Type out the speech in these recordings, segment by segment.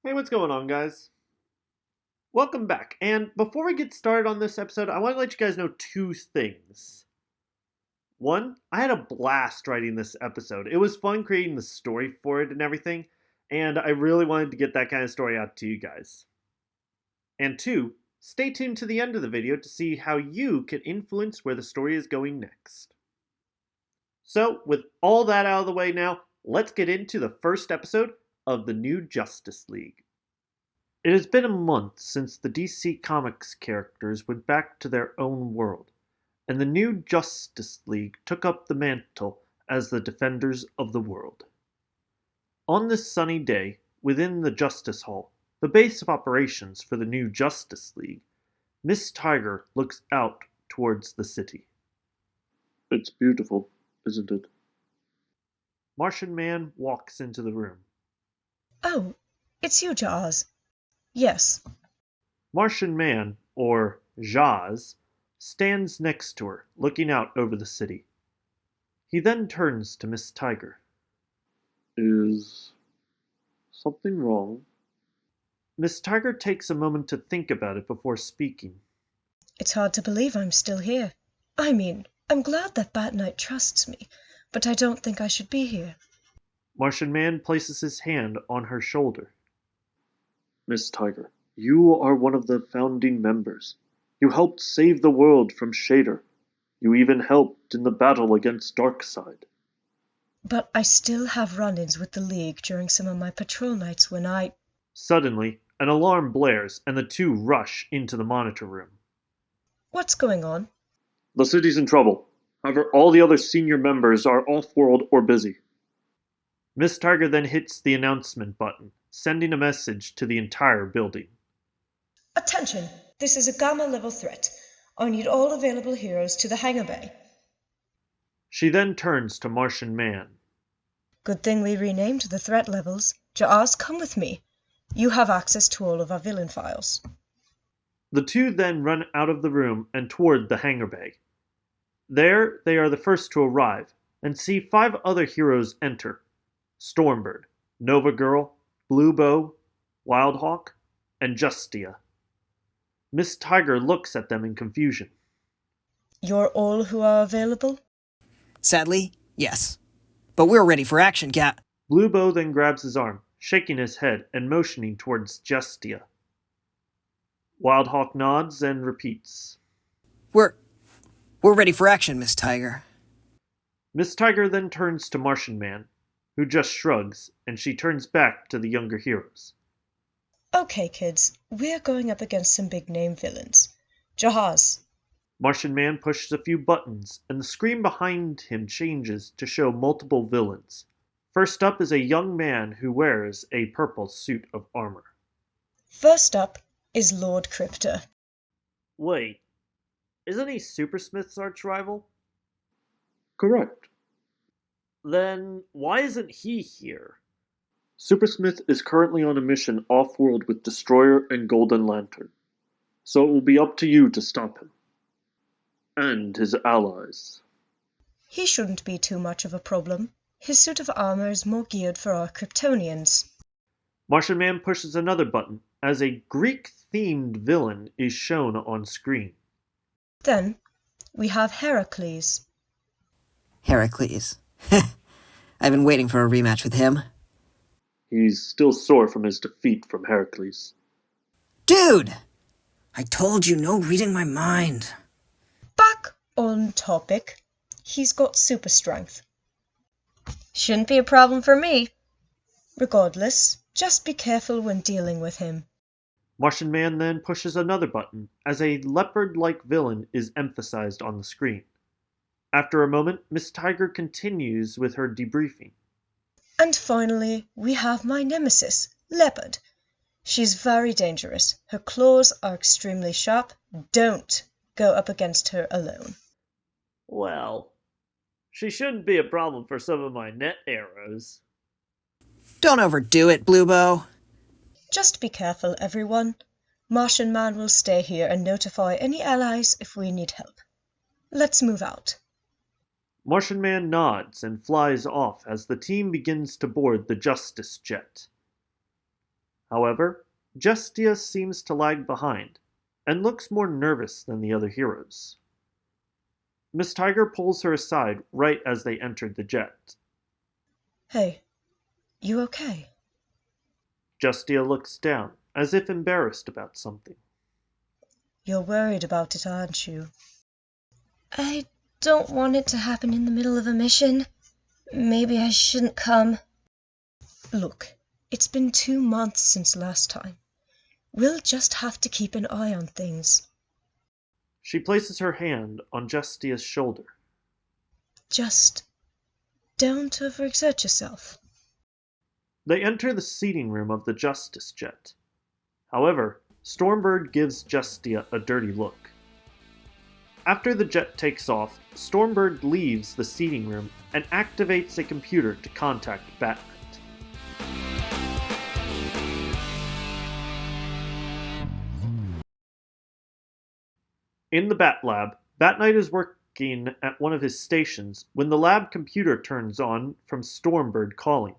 Hey, what's going on, guys? Welcome back. And before we get started on this episode, I want to let you guys know two things. One, I had a blast writing this episode. It was fun creating the story for it and everything, and I really wanted to get that kind of story out to you guys. And two, stay tuned to the end of the video to see how you can influence where the story is going next. So, with all that out of the way now, let's get into the first episode of the new Justice League. It has been a month since the DC Comics characters went back to their own world, and the new Justice League took up the mantle as the defenders of the world. On this sunny day, within the Justice Hall, the base of operations for the new Justice League, Miss Tiger looks out towards the city. It's beautiful, isn't it? Martian Man walks into the room. Oh, it's you, Jaws. Yes. Martian Man, or Jaz, stands next to her, looking out over the city. He then turns to Miss Tiger. Is something wrong? Miss Tiger takes a moment to think about it before speaking. It's hard to believe I'm still here. I'm glad that Bat Knight trusts me, but I don't think I should be here. Martian Man places his hand on her shoulder. Miss Tiger, you are one of the founding members. You helped save the world from Shader. You even helped in the battle against Darkseid. But I still have run-ins with the League during some of my patrol nights when I... Suddenly, an alarm blares and the two rush into the monitor room. What's going on? The city's in trouble. However, all the other senior members are off-world or busy. Miss Tiger then hits the announcement button, sending a message to the entire building. Attention! This is a Gamma-level threat. I need all available heroes to the hangar bay. She then turns to Martian Man. Good thing we renamed the threat levels. Jaaz, come with me. You have access to all of our villain files. The two then run out of the room and toward the hangar bay. There, they are the first to arrive, and see 5 other heroes enter. Stormbird, Nova Girl, Blue Bow, Wildhawk, and Jestia. Miss Tiger looks at them in confusion. You're all who are available? Sadly, yes. But we're ready for action, Cat. Blue Bow then grabs his arm, shaking his head and motioning towards Jestia. Wildhawk nods and repeats. We're ready for action, Miss Tiger. Miss Tiger then turns to Martian Man, who just shrugs, and she turns back to the younger heroes. Okay, kids, we're going up against some big-name villains. Jahaz. Martian Man pushes a few buttons, and the screen behind him changes to show multiple villains. First up is a young man who wears a purple suit of armor. First up is Lord Kryptor. Wait, isn't he Supersmith's arch-rival? Correct. Then why isn't he here? Supersmith is currently on a mission off-world with Destroyer and Golden Lantern, so it will be up to you to stop him. And his allies. He shouldn't be too much of a problem. His suit of armor is more geared for our Kryptonians. Martian Man pushes another button as a Greek-themed villain is shown on screen. Then we have Heracles. Heracles. I've been waiting for a rematch with him. He's still sore from his defeat from Heracles. Dude! I told you, no reading my mind. Back on topic. He's got super strength. Shouldn't be a problem for me. Regardless, just be careful when dealing with him. Martian Man then pushes another button as a leopard-like villain is emphasized on the screen. After a moment, Miss Tiger continues with her debriefing. And finally, we have my nemesis, Leopard. She's very dangerous. Her claws are extremely sharp. Don't go up against her alone. Well, she shouldn't be a problem for some of my net arrows. Don't overdo it, Blue Bow. Just be careful, everyone. Martian Man will stay here and notify any allies if we need help. Let's move out. Martian Man nods and flies off as the team begins to board the Justice Jet. However, Jestia seems to lag behind, and looks more nervous than the other heroes. Miss Tiger pulls her aside right as they entered the jet. Hey, you okay? Jestia looks down, as if embarrassed about something. You're worried about it, aren't you? I don't want it to happen in the middle of a mission. Maybe I shouldn't come. Look, it's been 2 months since last time. We'll just have to keep an eye on things. She places her hand on Jestia's shoulder. Just don't overexert yourself. They enter the seating room of the Justice jet. However, Stormbird gives Jestia a dirty look. After the jet takes off, Stormbird leaves the seating room and activates a computer to contact Bat Knight. In the Bat Lab, Bat Knight is working at one of his stations when the lab computer turns on from Stormbird calling.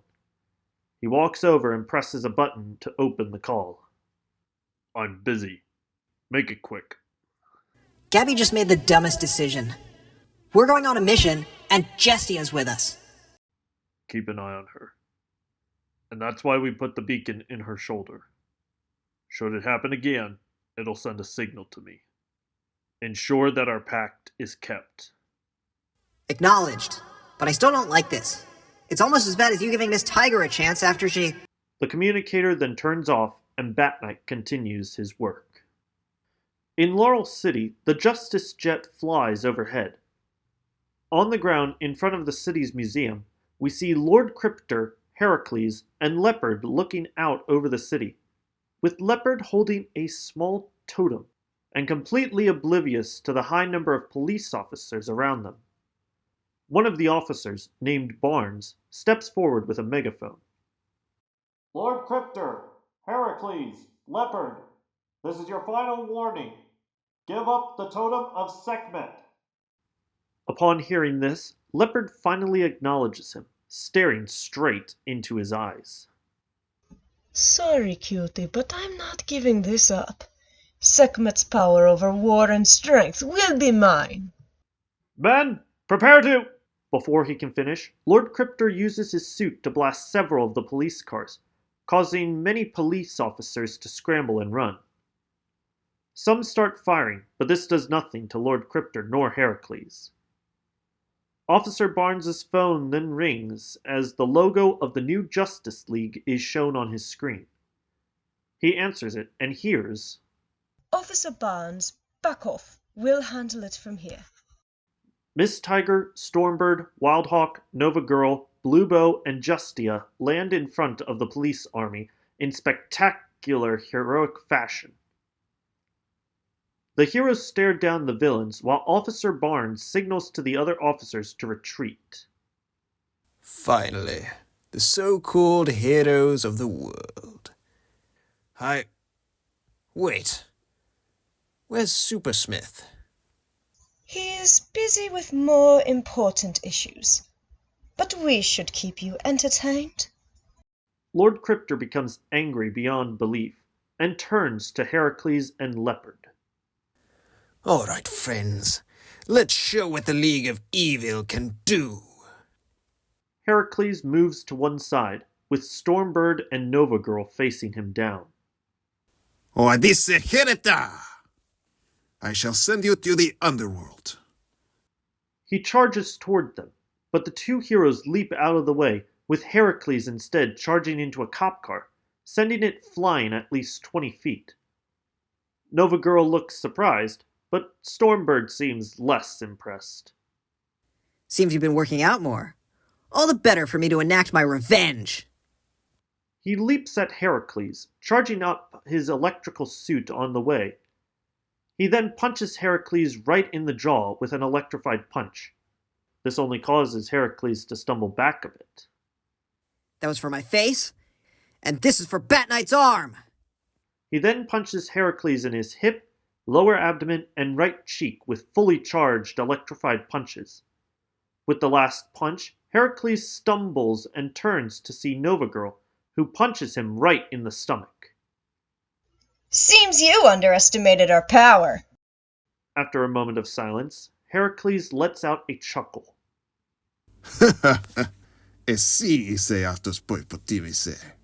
He walks over and presses a button to open the call. I'm busy. Make it quick. Gabby just made the dumbest decision. We're going on a mission, and Jestia's with us. Keep an eye on her. And that's why we put the beacon in her shoulder. Should it happen again, it'll send a signal to me. Ensure that our pact is kept. Acknowledged. But I still don't like this. It's almost as bad as you giving Miss Tiger a chance after she... The communicator then turns off and Bat Knight continues his work. In Laurel City, the Justice jet flies overhead. On the ground in front of the city's museum, we see Lord Kryptor, Heracles, and Leopard looking out over the city, with Leopard holding a small totem and completely oblivious to the high number of police officers around them. One of the officers, named Barnes, steps forward with a megaphone. Lord Kryptor, Heracles, Leopard, this is your final warning. Give up the totem of Sekhmet. Upon hearing this, Leopard finally acknowledges him, staring straight into his eyes. Sorry, cutie, but I'm not giving this up. Sekhmet's power over war and strength will be mine. Men, prepare to... Before he can finish, Lord Kryptor uses his suit to blast several of the police cars, causing many police officers to scramble and run. Some start firing, but this does nothing to Lord Kryptor nor Heracles. Officer Barnes's phone then rings as the logo of the new Justice League is shown on his screen. He answers it and hears, Officer Barnes, back off. We'll handle it from here. Miss Tiger, Stormbird, Wildhawk, Nova Girl, Blue Bow, and Jestia land in front of the police army in spectacular heroic fashion. The heroes stare down the villains while Officer Barnes signals to the other officers to retreat. Finally, the so-called heroes of the world. Wait. Where's Supersmith? He's busy with more important issues. But we should keep you entertained. Lord Kryptor becomes angry beyond belief and turns to Heracles and Leopard. All right, friends. Let's show what the League of Evil can do. Heracles moves to one side, with Stormbird and Nova Girl facing him down. Odisse Hereta! I shall send you to the underworld. He charges toward them, but the two heroes leap out of the way, with Heracles instead charging into a cop car, sending it flying at least 20 feet. Nova Girl looks surprised, but Stormbird seems less impressed. Seems you've been working out more. All the better for me to enact my revenge. He leaps at Heracles, charging up his electrical suit on the way. He then punches Heracles right in the jaw with an electrified punch. This only causes Heracles to stumble back a bit. That was for my face, and this is for Bat Knight's arm. He then punches Heracles in his hip, lower abdomen, and right cheek with fully charged electrified punches. With the last punch, Heracles stumbles and turns to see Nova Girl, who punches him right in the stomach. Seems you underestimated our power. After a moment of silence, Heracles lets out a chuckle. Εσύ είσαι αυτός που υποτίμησε.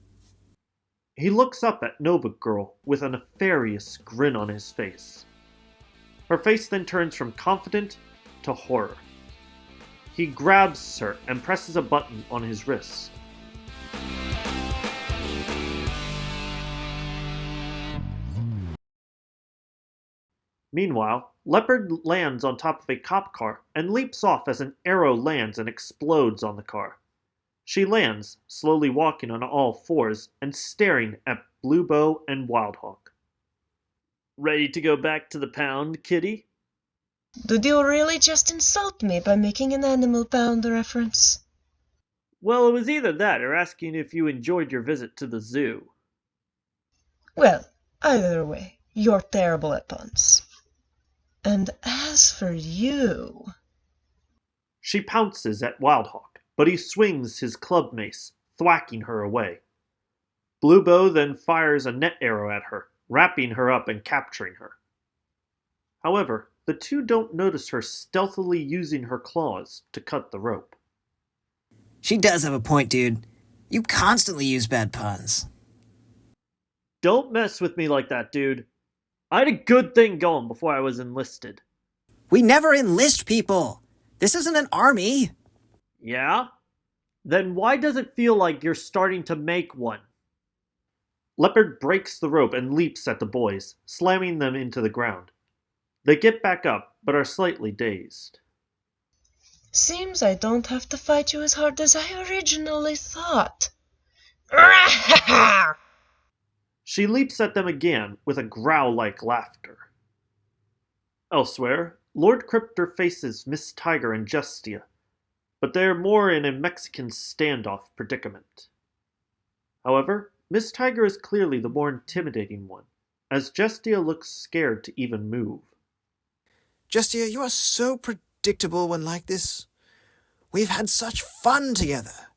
He looks up at Nova Girl with a nefarious grin on his face. Her face then turns from confident to horror. He grabs her and presses a button on his wrist. Meanwhile, Leopard lands on top of a cop car and leaps off as an arrow lands and explodes on the car. She lands, slowly walking on all fours and staring at Blue Bow and Wildhawk. Ready to go back to the pound, kitty? Did you really just insult me by making an Animal Pound reference? Well, it was either that or asking if you enjoyed your visit to the zoo. Well, either way, you're terrible at puns. And as for you... She pounces at Wildhawk, but he swings his club mace, thwacking her away. Blue Bow then fires a net arrow at her, wrapping her up and capturing her. However, the two don't notice her stealthily using her claws to cut the rope. She does have a point, dude. You constantly use bad puns. Don't mess with me like that, dude. I had a good thing going before I was enlisted. We never enlist people. This isn't an army. Yeah? Then why does it feel like you're starting to make one? Leopard breaks the rope and leaps at the boys, slamming them into the ground. They get back up, but are slightly dazed. Seems I don't have to fight you as hard as I originally thought. She leaps at them again with a growl-like laughter. Elsewhere, Lord Kryptor faces Miss Tiger and Jestia, but they are more in a Mexican standoff predicament. However, Miss Tiger is clearly the more intimidating one, as Jestia looks scared to even move. Jestia, you are so predictable when like this. We've had such fun together.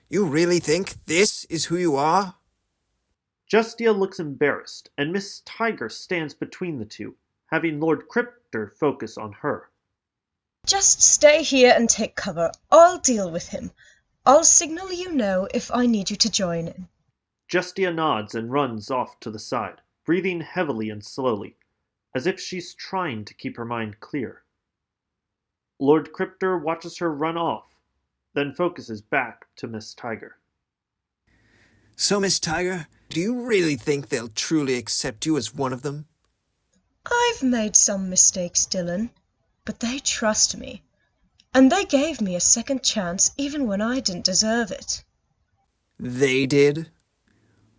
You really think this is who you are? Jestia looks embarrassed, and Miss Tiger stands between the two, having Lord Kryptor focus on her. Just stay here and take cover. I'll deal with him. I'll signal you know if I need you to join in. Jestia nods and runs off to the side, breathing heavily and slowly, as if she's trying to keep her mind clear. Lord Kryptor watches her run off, then focuses back to Miss Tiger. So, Miss Tiger, do you really think they'll truly accept you as one of them? I've made some mistakes, Dylan, but they trust me. And they gave me a second chance even when I didn't deserve it. They did?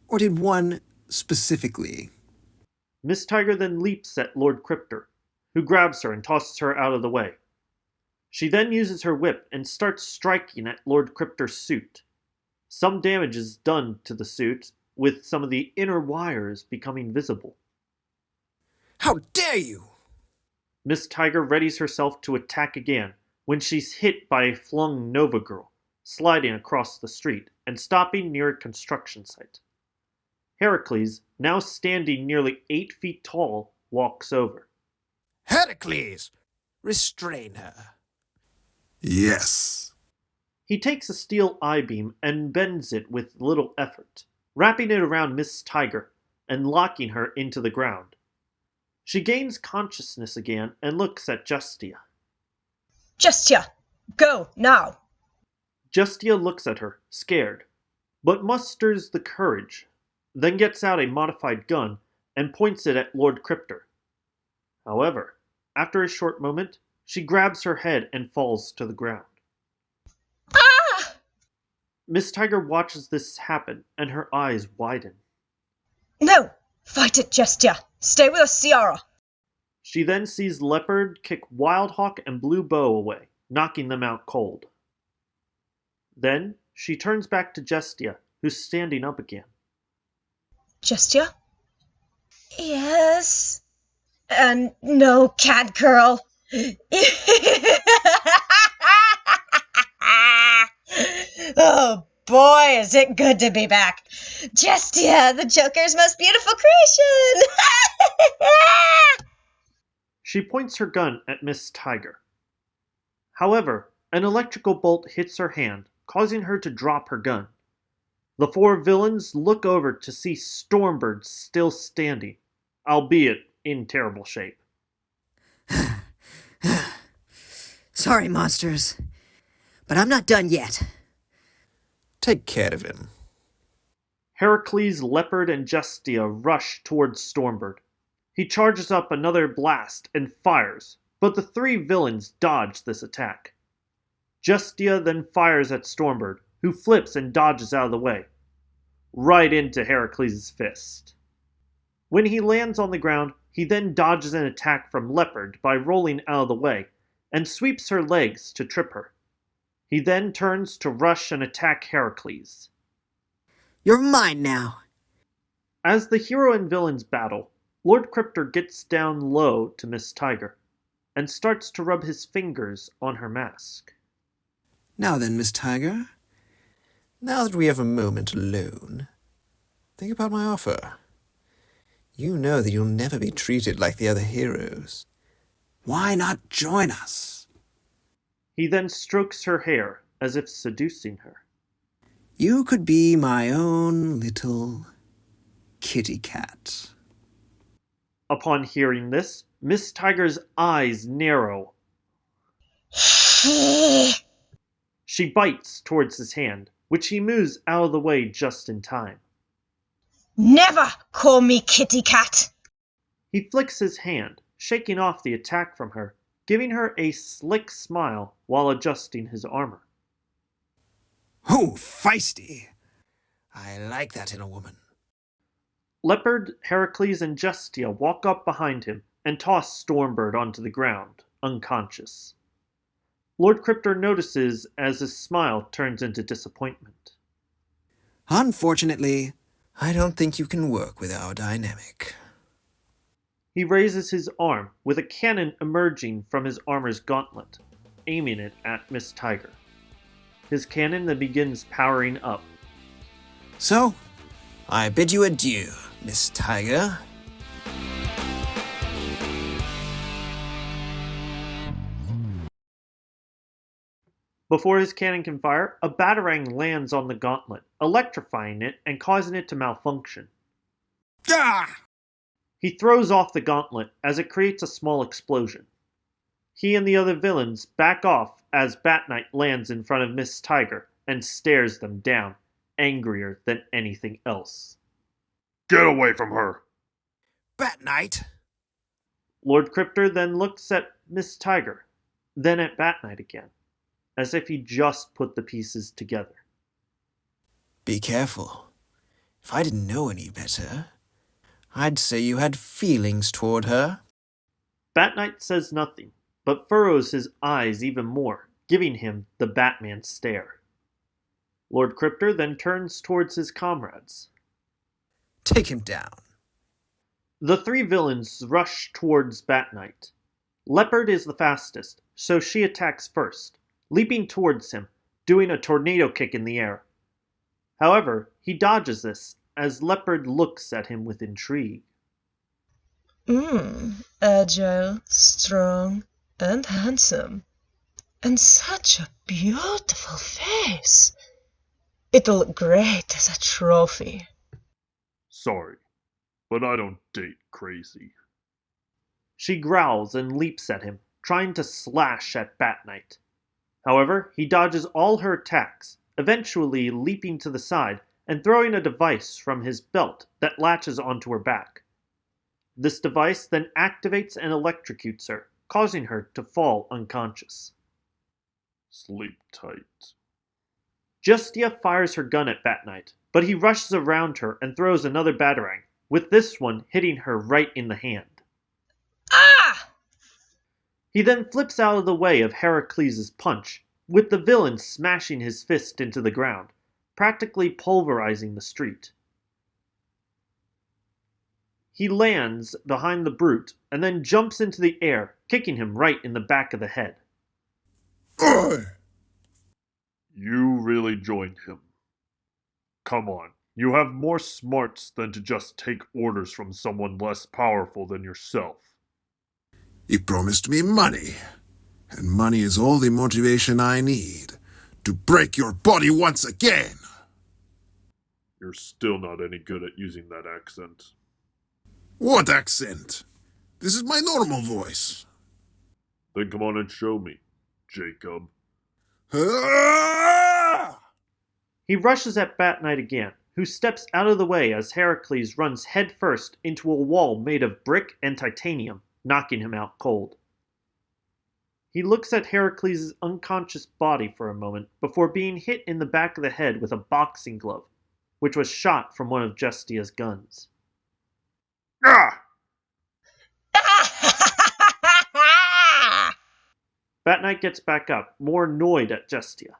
Or did one specifically? Miss Tiger then leaps at Lord Kryptor, who grabs her and tosses her out of the way. She then uses her whip and starts striking at Lord Kryptor's suit. Some damage is done to the suit, with some of the inner wires becoming visible. How dare you! Miss Tiger readies herself to attack again when she's hit by a flung Nova Girl, sliding across the street and stopping near a construction site. Heracles, now standing nearly 8 feet tall, walks over. Heracles! Restrain her. Yes. He takes a steel I-beam and bends it with little effort, wrapping it around Miss Tiger and locking her into the ground. She gains consciousness again and looks at Jestia. Jestia, go, now! Jestia looks at her, scared, but musters the courage, then gets out a modified gun and points it at Lord Kryptor. However, after a short moment, she grabs her head and falls to the ground. Ah! Miss Tiger watches this happen, and her eyes widen. No! Fight it, Jestia! Stay with us, Ciara! She then sees Leopard kick Wildhawk and Blue Bow away, knocking them out cold. Then, she turns back to Jestia, who's standing up again. Jestia? Yes? And no, cat girl. Oh, boy, is it good to be back. Jestia, the Joker's most beautiful creation! She points her gun at Miss Tiger. However, an electrical bolt hits her hand, causing her to drop her gun. The four villains look over to see Stormbird still standing, albeit in terrible shape. Sorry, monsters, but I'm not done yet. Take care of him. Heracles, Leopard, and Jestia rush towards Stormbird. He charges up another blast and fires, but the three villains dodge this attack. Jestia then fires at Stormbird, who flips and dodges out of the way, right into Heracles' fist. When he lands on the ground, he then dodges an attack from Leopard by rolling out of the way, and sweeps her legs to trip her. He then turns to rush and attack Heracles. You're mine now. As the hero and villains battle, Lord Kryptor gets down low to Miss Tiger, and starts to rub his fingers on her mask. Now then, Miss Tiger, now that we have a moment alone, think about my offer. You know that you'll never be treated like the other heroes. Why not join us? He then strokes her hair as if seducing her. You could be my own little kitty cat. Upon hearing this, Miss Tiger's eyes narrow. She bites towards his hand, which he moves out of the way just in time. Never call me kitty cat! He flicks his hand, shaking off the attack from her, giving her a slick smile while adjusting his armor. Oh, feisty! I like that in a woman. Leopard, Heracles, and Jestia walk up behind him and toss Stormbird onto the ground, unconscious. Lord Kryptor notices as his smile turns into disappointment. Unfortunately, I don't think you can work with our dynamic. He raises his arm, with a cannon emerging from his armor's gauntlet, aiming it at Miss Tiger. His cannon then begins powering up. So, I bid you adieu, Miss Tiger. Before his cannon can fire, a batarang lands on the gauntlet, electrifying it and causing it to malfunction. Ah! He throws off the gauntlet as it creates a small explosion. He and the other villains back off as Bat Knight lands in front of Miss Tiger and stares them down, angrier than anything else. Get away from her! Bat Knight! Lord Kryptor then looks at Miss Tiger, then at Bat Knight again, as if he just put the pieces together. Be careful. If I didn't know any better, I'd say you had feelings toward her. Bat Knight says nothing, but furrows his eyes even more, giving him the Batman stare. Lord Kryptor then turns towards his comrades. Take him down. The three villains rush towards Bat Knight. Leopard is the fastest, so she attacks first, leaping towards him, doing a tornado kick in the air. However, he dodges this as Leopard looks at him with intrigue. Agile, strong, and handsome. And such a beautiful face. It'll look great as a trophy. Sorry, but I don't date crazy. She growls and leaps at him, trying to slash at Bat Knight. However, he dodges all her attacks, eventually leaping to the side and throwing a device from his belt that latches onto her back. This device then activates and electrocutes her, causing her to fall unconscious. Sleep tight. Jestia fires her gun at Bat Knight, but he rushes around her and throws another batarang, with this one hitting her right in the hand. Ah! He then flips out of the way of Heracles' punch, with the villain smashing his fist into the ground, practically pulverizing the street. He lands behind the brute and then jumps into the air, kicking him right in the back of the head. You really joined him. Come on. You have more smarts than to just take orders from someone less powerful than yourself. You promised me money, and money is all the motivation I need to break your body once again. You're still not any good at using that accent. What accent? This is my normal voice. Then come on and show me, Jacob. Ah! He rushes at Bat Knight again, who steps out of the way as Heracles runs headfirst into a wall made of brick and titanium, knocking him out cold. He looks at Heracles' unconscious body for a moment before being hit in the back of the head with a boxing glove, which was shot from one of Jestia's guns. Ah! Bat Knight gets back up, more annoyed at Jestia,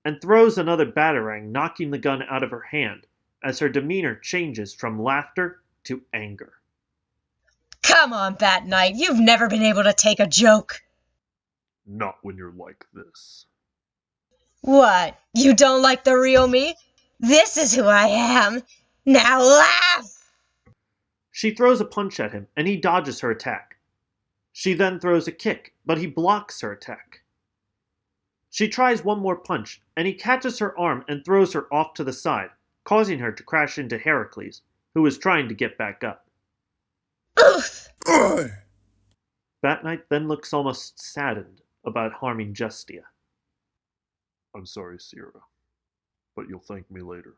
and throws another batarang, knocking the gun out of her hand, as her demeanor changes from laughter to anger. Come on, Bat Knight, you've never been able to take a joke. Not when you're like this. What, you don't like the real me? This is who I am. Now laugh! She throws a punch at him, and he dodges her attack. She then throws a kick, but he blocks her attack. She tries one more punch, and he catches her arm and throws her off to the side, causing her to crash into Heracles, who is trying to get back up. Oof! Oi! Bat Knight then looks almost saddened about harming Jestia. I'm sorry, Sierra, but you'll thank me later.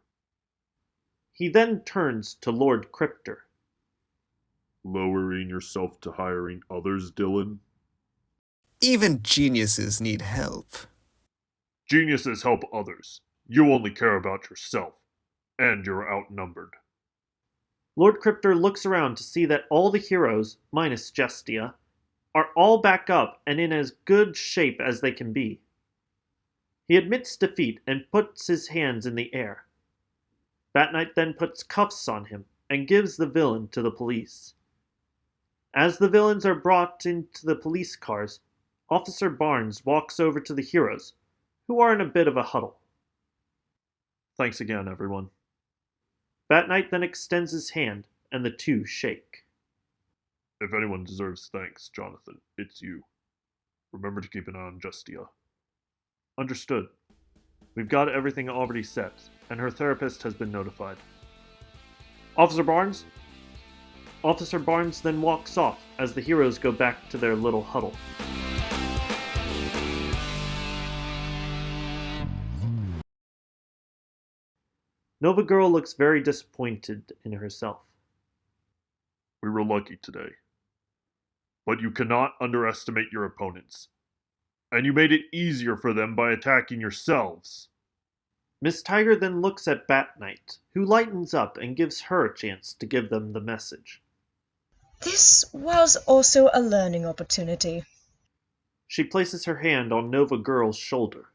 He then turns to Lord Kryptor. Lowering yourself to hiring others, Dylan? Even geniuses need help. Geniuses help others. You only care about yourself, and you're outnumbered. Lord Kryptor looks around to see that all the heroes, minus Jestia, are all back up and in as good shape as they can be. He admits defeat and puts his hands in the air. Bat Knight then puts cuffs on him and gives the villain to the police. As the villains are brought into the police cars, Officer Barnes walks over to the heroes, who are in a bit of a huddle. Thanks again, everyone. Bat Knight then extends his hand, and the two shake. If anyone deserves thanks, Jonathan, it's you. Remember to keep an eye on Jestia. Understood. We've got everything already set, and her therapist has been notified. Officer Barnes? Officer Barnes then walks off as the heroes go back to their little huddle. Nova Girl looks very disappointed in herself. We were lucky today. But you cannot underestimate your opponents. And you made it easier for them by attacking yourselves. Miss Tiger then looks at Bat Knight, who lightens up and gives her a chance to give them the message. This was also a learning opportunity. She places her hand on Nova Girl's shoulder.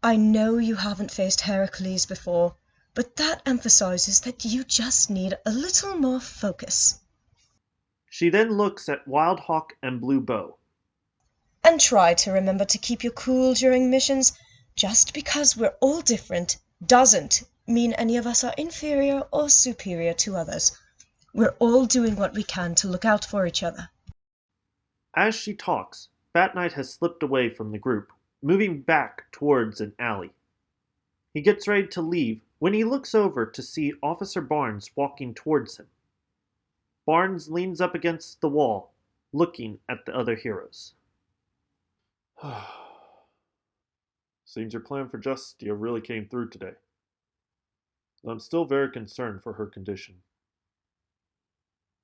I know you haven't faced Heracles before, but that emphasizes that you just need a little more focus. She then looks at Wild Hawk and Blue Bow. And try to remember to keep your cool during missions. Just because we're all different doesn't mean any of us are inferior or superior to others. We're all doing what we can to look out for each other. As she talks, Bat Knight has slipped away from the group, moving back towards an alley. He gets ready to leave when he looks over to see Officer Barnes walking towards him. Barnes leans up against the wall, looking at the other heroes. Seems your plan for Jestia really came through today. I'm still very concerned for her condition.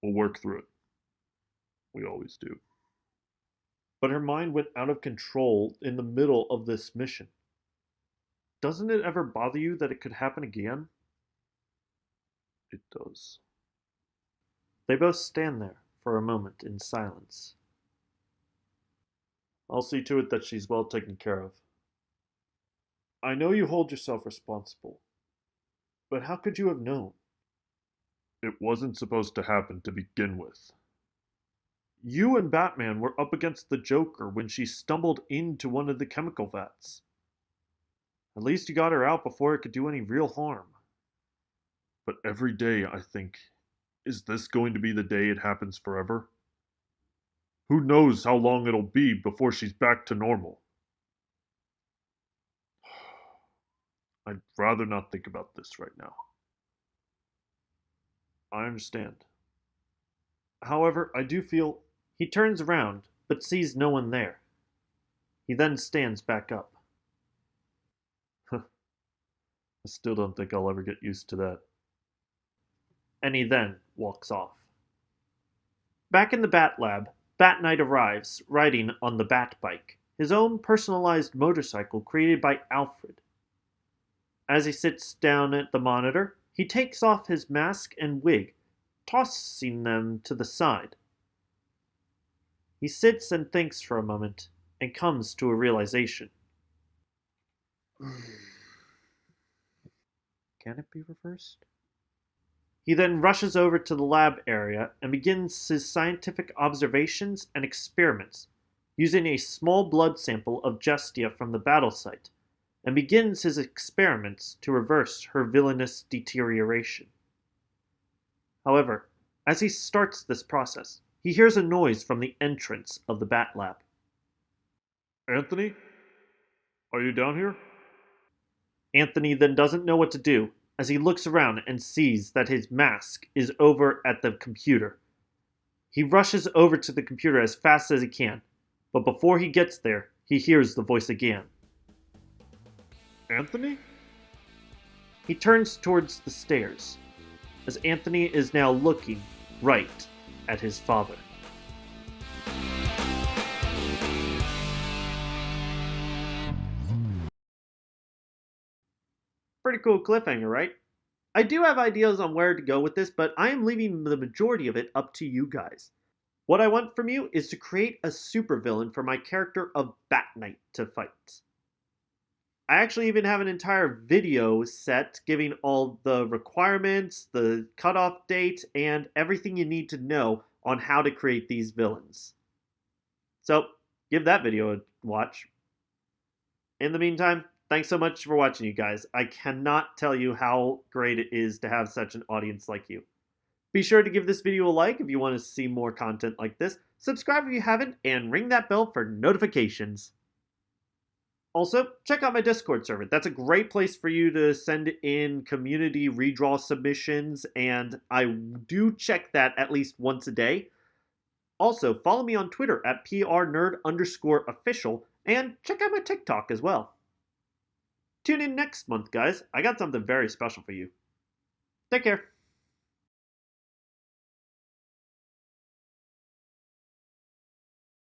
We'll work through it. We always do. But her mind went out of control in the middle of this mission. Doesn't it ever bother you that it could happen again? It does. They both stand there for a moment in silence. I'll see to it that she's well taken care of. I know you hold yourself responsible, but how could you have known? It wasn't supposed to happen to begin with. You and Batman were up against the Joker when she stumbled into one of the chemical vats. At least you got her out before it could do any real harm. But every day I think, is this going to be the day it happens forever? Who knows how long it'll be before she's back to normal? I'd rather not think about this right now. I understand. However, I do feel. He turns around, but sees no one there. He then stands back up. I still don't think I'll ever get used to that. And he then walks off. Back in the Bat Lab, Bat Knight arrives, riding on the Bat Bike, his own personalized motorcycle created by Alfred. As he sits down at the monitor, he takes off his mask and wig, tossing them to the side. He sits and thinks for a moment, and comes to a realization. Can it be reversed? He then rushes over to the lab area and begins his scientific observations and experiments, using a small blood sample of Jestia from the battle site, and begins his experiments to reverse her villainous deterioration. However, as he starts this process, he hears a noise from the entrance of the Bat Lab. Anthony? Are you down here? Anthony then doesn't know what to do as he looks around and sees that his mask is over at the computer. He rushes over to the computer as fast as he can, but before he gets there, he hears the voice again. Anthony? He turns towards the stairs, as Anthony is now looking right at his father. Pretty cool cliffhanger, right? I do have ideas on where to go with this, but I am leaving the majority of it up to you guys. What I want from you is to create a supervillain for my character of Bat Knight to fight. I actually even have an entire video set giving all the requirements, the cutoff date, and everything you need to know on how to create these villains. So, give that video a watch. In the meantime, thanks so much for watching, you guys. I cannot tell you how great it is to have such an audience like you. Be sure to give this video a like if you want to see more content like this, subscribe if you haven't, and ring that bell for notifications. Also, check out my Discord server. That's a great place for you to send in community redraw submissions, and I do check that at least once a day. Also, follow me on Twitter at prnerd_official, and check out my TikTok as well. Tune in next month, guys. I got something very special for you. Take care.